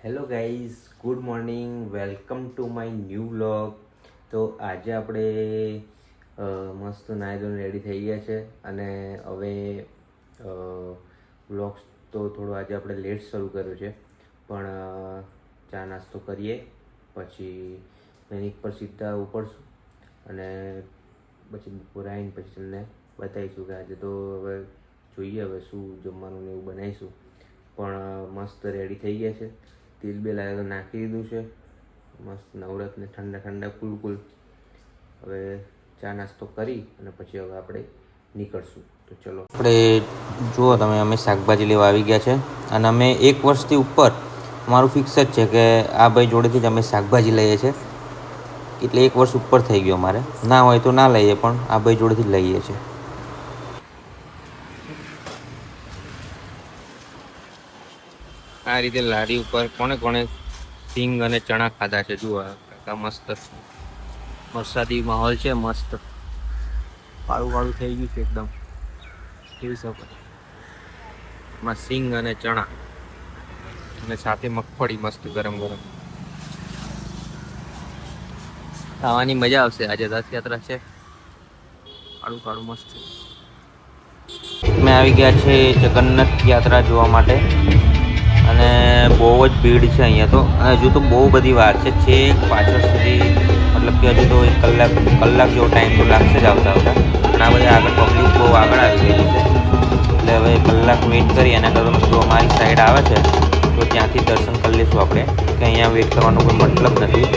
Hello guys, good morning, welcome to my new vlog. તો આજે આપણે મસ્ત નાહી ધોઈને રેડી થઈ ગયા છે અને હવે વ્લોગ્સ તો થોડો આજે આપણે લેટ શરૂ કર્યો છે, પણ ચા નાસ્તો કરીએ પછી ક્લિનિક પર સીધા ઉપડશું અને પછી બપોરે આવીને પછી તમને બતાવીશું કે આજે તો હવે જોઈએ હવે શું જમવાનું ને એવું બનાવીશું. પણ મસ્ત રેડી થઈ ગયા છે, તેલ બે લાગે નાખી દીધું છે, મસ્ત નવરત્ને ઠંડા ઠંડા કુલકુલ. હવે ચા નાસ્તો કરી અને પછી હવે આપણે નીકળશું. તો ચલો આપણે જુઓ તમે, અમે શાકભાજી લેવા આવી ગયા છે અને અમે 1 વર્ષથી ઉપર અમારું ફિક્સ જ છે કે આ ભાઈ જોડેથી જ અમે શાકભાજી લઈએ છીએ, એટલે 1 વર્ષ ઉપર થઈ ગયો. અમારે ના હોય તો ના લઈએ, પણ આ ભાઈ જોડેથી જ લઈએ છીએ. આ રીતે લારી ઉપર કોણે કોણે સિંગ અને ચણા ખાધા છે જુઓ. કાકા મસ્ત વરસાદી માહોલ છે, મસ્ત કાળું કાળું થઈ ગયું છે એકદમ, જોઈ શકો. એમાં સિંગ અને ચણા અને સાથે મગફળી મસ્ત ગરમ ગરમ ખાવાની મજા આવશે. આજે રથયાત્રા છે, કાળું કાળું મસ્ત. અમે આવી ગયા છે જગન્નાથ યાત્રા જોવા માટે અને બહુ જ ભીડ છે અહીંયા તો. હજુ તો બહુ બધી વાર છે, છેક પાછળ સુધી, મતલબ કે હજુ તો 1 કલાક જેવો ટાઈમ તો લાગશે જ આવતા આવતા. પણ આ બધી આગળ પબ્લિક બહુ આગળ આવી ગયેલી છે, એટલે હવે 1 કલાક વેઇટ કરી એના કરતાં જો અમારી સાઈડ આવે છે તો ત્યાંથી દર્શન કરી લઈશું આપણે, કે અહીંયા વેઇટ કરવાનો કોઈ મતલબ નથી.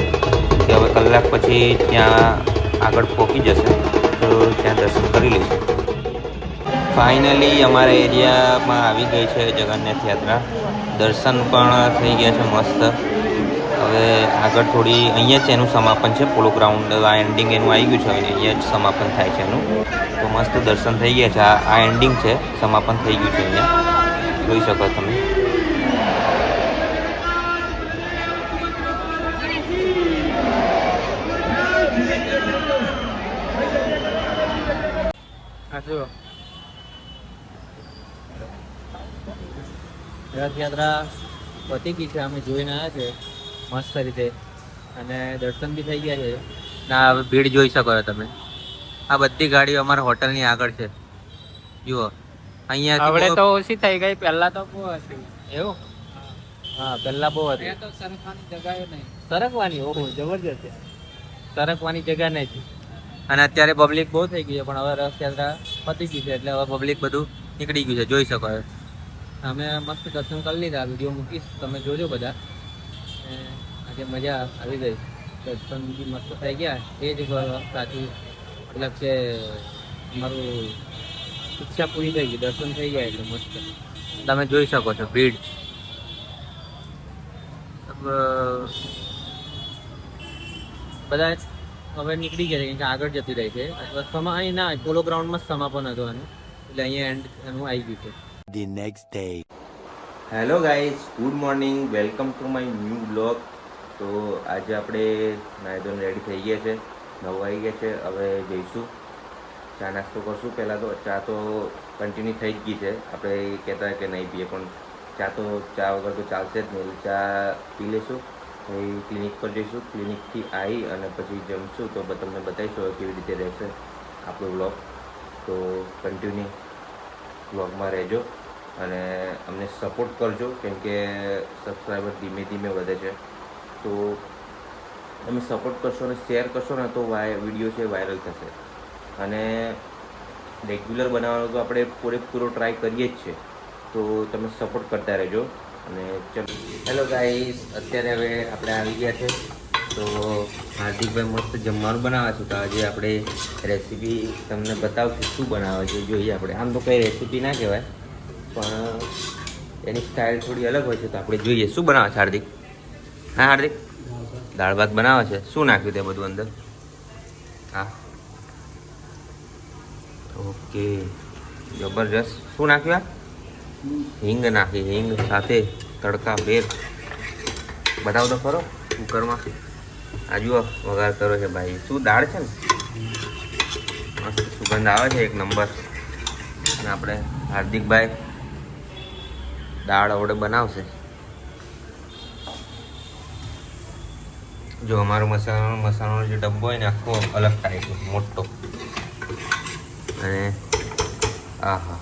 કે હવે કલાક પછી ત્યાં આગળ પહોંચી જશે તો ત્યાં દર્શન કરી લઈશું. ફાઇનલી અમારા એરિયામાં આવી ગઈ છે જગન્નાથ યાત્રા. દર્શન પણ થઈ ગયા છે મસ્ત. હવે આગળ થોડી અહીંયા જ એનું સમાપન છે, પોલો ગ્રાઉન્ડ આ એન્ડિંગ એનું આવી ગયું છે, અહીંયા જ સમાપન થાય છે એનું. તો મસ્ત દર્શન થઈ ગયા છે. આ એન્ડિંગ છે, સમાપન થઈ ગયું છે અહીંયા, જોઈ શકો તમે. રથયાત્રા પતી ગઈ છે, અમે જોઈને આવ્યા છે મસ્ત રીતે અને દર્શન બી થઈ ગયા છે. ના હવે ભીડ જોઈ શકો છો તમે. આ બધી ગાડીઓ અમારા હોટલની આગળ છે, જુઓ. અહીંયા હવે તો ઓછી થઈ ગઈ, પહેલા તો બહુ હતી. એવું? હા, પહેલા બહુ હતી. તો સરકવાની જગ્યા નહીં. સરકવાની? ઓહો, જબરજસ્ત. સરકવાની જગ્યા નહીં. અને અત્યારે પબ્લિક બહુ થઈ ગઈ છે, પણ હવે રથયાત્રા પતી ગઈ છે એટલે હવે પબ્લિક બધું નીકળી ગયું છે, જોઈ શકો છો. અમે મસ્ત દર્શન કરી લીધા. વિડીયો મૂકીશ, તમે જોજો બધા. આજે મજા આવી ગઈ, દર્શન બી મસ્ત થઈ ગયા. એ જ સાચું, મતલબ કે અમારું ઈચ્છા પૂરી થઈ ગઈ, દર્શન થઈ ગયા એટલે મસ્ત. તમે જોઈ શકો છો ભીડ. બધા હવે નીકળી ગયા છે, કેમ કે આગળ જતી રહી છે. અહીં ના પોલો ગ્રાઉન્ડમાં સમાપન હતું એનું, એટલે અહીંયા એન્ડ એનું આવી ગયું છે. The next day. Hello guys, good morning, welcome to my new blog. તો આજે આપણે નાહી ધોઈને રેડી થઈ ગયા છે, 9 વાગી ગયા છે. હવે જઈશું, ચા નાસ્તો કરશું. પહેલાં તો ચા તો કન્ટિન્યુ થઈ જ ગઈ છે, આપણે કહેતા કે નહીં પીએ, પણ ચા વગર તો ચાલશે જ નહીં. ચા પી લઈશું, પછી ક્લિનિક પર જઈશું. ક્લિનિકથી આવી અને પછી જમશું. તો તમને બતાવીશું કેવી રીતે રહેશે આપણો બ્લોગ. તો કન્ટિન્યુ બ્લોગમાં રહેજો અને અમને સપોર્ટ કરજો, કેમ કે સબસ્ક્રાઈબર ધીમે ધીમે વધે છે. તો તમે સપોર્ટ કરશો અને શેર કરશો ને તો વિડીયો છે વાયરલ થશે. અને રેગ્યુલર બનાવવાનો તો આપણે પૂરેપૂરો ટ્રાય કરીએ જ છે, તો તમે સપોર્ટ કરતા રહેજો. અને ચલો, હેલો ગાઈસ, અત્યારે હવે આપણે આવી ગયા છે. તો હાર્દિકભાઈ મસ્ત જમવાનું બનાવે છે. તો આજે આપણે રેસીપી તમને બતાવશું શું બનાવે છે, જોઈએ આપણે. આમ તો કંઈ રેસીપી ના કહેવાય, પણ એની સ્ટાઇલ થોડી અલગ હોય છે, તો આપણે જોઈએ શું બનાવે છે હાર્દિક. હા હાર્દિક, દાળ ભાત બનાવે છે. શું નાખ્યું તે બધું અંદર? હા, ઓકે, જબરજસ્ત. શું નાખ્યું? હિંગ નાખી, હિંગ સાથે તડકા ભેર. બતાવો તો ખરો કુકરમાં. આ જુઓ વઘાર કરો છે ભાઈ. શું દાળ છે ને, મસ્ત સુગંધ આવે છે, એક નંબર. અને આપણે હાર્દિકભાઈ દાળ આવડે બનાવશે. જો અમારો મસાલાનો જે ડબ્બો હોય ને આખો અલગ ટાઈપનો મોટો, અને આહા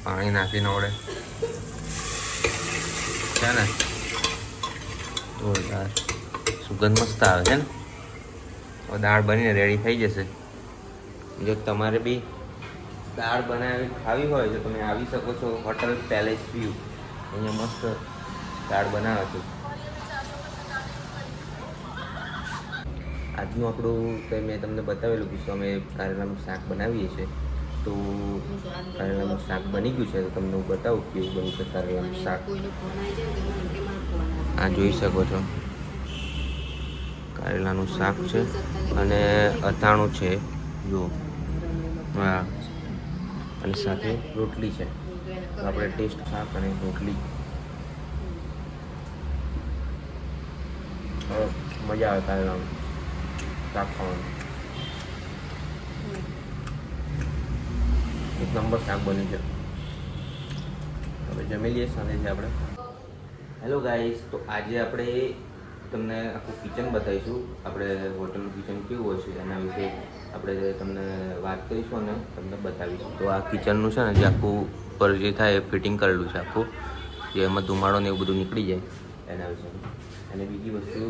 પાણી નાખીને વળે છે ને, જોરદાર સુગંધ મસ્ત આવે છે ને. હવે દાળ બનીને રેડી થઈ જશે. જો તમારે બી દાળ બનાવી ખાવી હોય તો તમે આવી શકો છો હોટલ પેલેસ વ્યૂ. અહીંયા મસ્ત દાળ બનાવે છે. આજનું આપણું કંઈ મેં તમને બતાવેલું કે અમે કારેલાનું શાક બનાવીએ છીએ. તો કારેલાનું શાક બની ગયું છે, તો તમને હું બતાવું કેવું બન્યું છે કારેલાનું શાક. આ જોઈ શકો છો કારેલાનું શાક છે અને અથાણું છે જો. હા, અને સાથે રોટલી છે. તો આપણે ટેસ્ટ શાક અને રોટલી મજા આવે કારેલાનું શાક ખાવાનું. એક નંબર શાક બન્યું છે. હવે જમી લઈએ સાંજે આપણે. હેલો ગાઈસ, તો આજે આપણે તમને આખું કિચન બતાવીશું. આપણે હોટલનું કિચન કેવું હોય છે એના વિશે આપણે તમને વાત કરીશું અને તમને બતાવીશું. તો આ કિચનનું છે ને જે આખું ઉપર જે થાય એ ફિટિંગ કરેલું છે આખું, જે એમાં ધુમાડો ને એવું બધું નીકળી જાય એના વિશે. અને બીજી વસ્તુ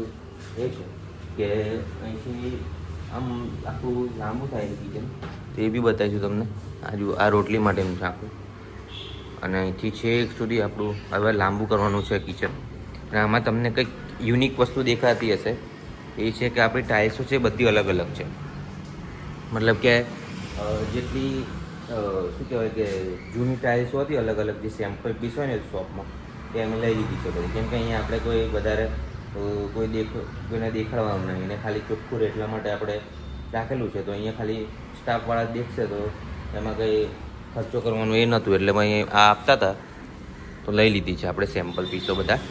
એ છે કે અહીંથી આમ આખું લાંબુ થાય છે કિચન, તો એ બી બતાવીશું તમને. આ રોટલી માટેનું છે આખું, અને અહીંથી છેક સુધી આપણું હવે લાંબુ કરવાનું છે કિચન. અને આમાં તમને કંઈક યુનિક વસ્તુ દેખાતી હશે, એ છે કે આપણી ટાઇલ્સો છે બધી અલગ અલગ છે. મતલબ કે જેટલી શું કહેવાય કે જૂની ટાઇલ્સો હતી અલગ અલગ, જે સેમ્પલ પીસ હોય ને શોપમાં, એ અમે લઈ લીધી છે બધી. કેમ કે અહીંયા આપણે કોઈ વધારે કોઈને દેખાડવાનું નહીં, એને ખાલી ચોખ્ખું રહે એટલા માટે આપણે રાખેલું છે. તો અહીંયા ખાલી સ્ટાફવાળા દેખશે તો એમાં કંઈ ખર્ચો કરવાનો એ નહોતું, એટલે અહીં આ આપતા હતા તો લઈ લીધી છે આપણે સેમ્પલ પીસો બધા.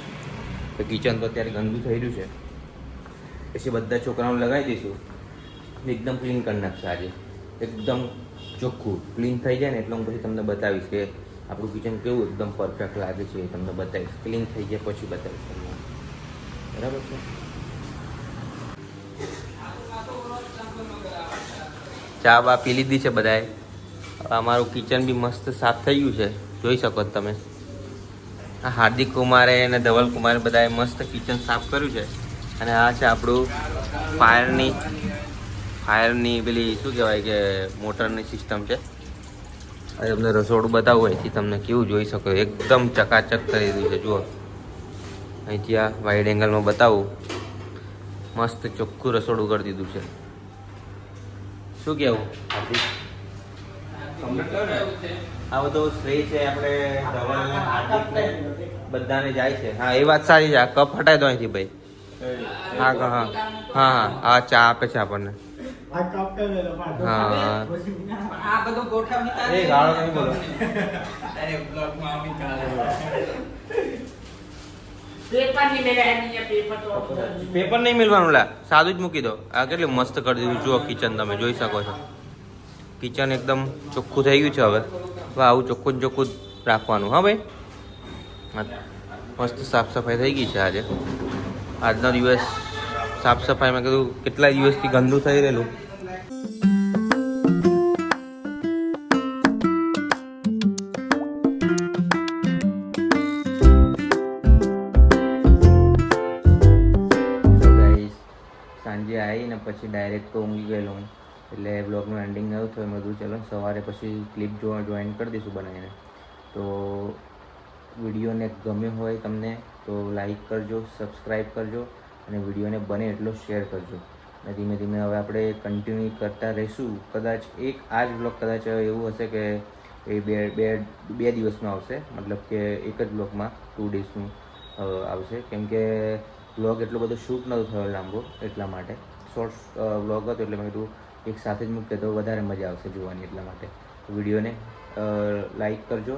તો કિચન તો અત્યારે ગંદુ થઈ રહ્યું છે, પછી બધા છોકરાઓને લગાવી દઈશું, એકદમ ક્લીન કરી નાખશે આજે. એકદમ ચોખ્ખું ક્લીન થઈ જાય ને એટલે હું પછી તમને બતાવીશ કે આપણું કિચન કેવું એકદમ પરફેક્ટ લાગે છે, એ તમને બતાવીશ. ક્લીન થઈ જાય પછી બતાવીશ તમને, બરાબર છે. ચા બા પી લીધી છે બધાએ. અમારું કિચન બી મસ્ત સાફ થઈ ગયું છે, જોઈ શકો છો તમે. આ હાર્દિક કુમારે અને ધવલ કુમારે બધાએ મસ્ત કિચન સાફ કર્યું છે. અને આ છે આપણું ફાયરની પેલી શું કહેવાય કે મોટરની સિસ્ટમ છે. હવે તમને રસોડું બતાવવું અહીંથી તમને કેવું જોઈ શકો, એકદમ ચકાચક કરી દીધું છે. જુઓ અહીંથી આ વાઇડ એંગલમાં બતાવું, મસ્ત ચોખ્ખું રસોડું કરી દીધું છે. શું કહેવું હાર્દિક? આ બધો શ્રેય છે આપણે ધવલને, હાર્દિકને બધાને જાય છે. હા, એ વાત સારી છે. આ કપ હટાવી દો અહીંથી ભાઈ. હા હા હા હા, આ ચા આપે છે આપણને. હા, એ ગાળો નહીં બોલો. પેપર નહીં મિલવાનું, લા સાદું જ મૂકી દો. આ કેટલું મસ્ત કરી દીધું જુઓ કિચન, તમે જોઈ શકો છો. કિચન એકદમ ચોખ્ખું થઈ ગયું છે. હવે આવું ચોખ્ખું જ ચોખ્ખું રાખવાનું. હા ભાઈ, મસ્ત સાફ સફાઈ થઈ ગઈ છે આજે. આજનો દિવસ સાફ સફાઈમાં કીધું કેટલા દિવસથી ગંદુ થઈ રહેલું. સાંજે આવીને પછી ડાયરેક્ટ તો ઊંઘી ગયેલો હું, એટલે બ્લોગનું એન્ડિંગ આવ્યું તો મેં કીધું ચલો સવારે પછી ક્લિપ જોઈન કરી દઈશું બનાવીને. તો વિડીયોને ગમ્યો હોય તમને તો લાઈક કરજો, સબસ્ક્રાઈબ કરજો, અને વિડીયોને બને એટલો શેર કરજો. અને ધીમે ધીમે હવે આપણે કન્ટિન્યુ કરતા રહીશું. કદાચ આ જ બ્લોગ કદાચ એવું હશે કે એ બે દિવસનો આવશે, મતલબ કે એક જ બ્લોગમાં 2 ડેઝનું આવશે. કેમ કે બ્લોગ એટલો બધો શૂટ નહોતો થયો લાંબો, એટલા માટે શોર્ટ્સ બ્લોગ હતો, એટલે મેં કીધું એક સાથે જ મૂકીએ તો વધારે મજા આવશે જોવાની, એટલા માટે. વિડીયોને લાઈક કરજો,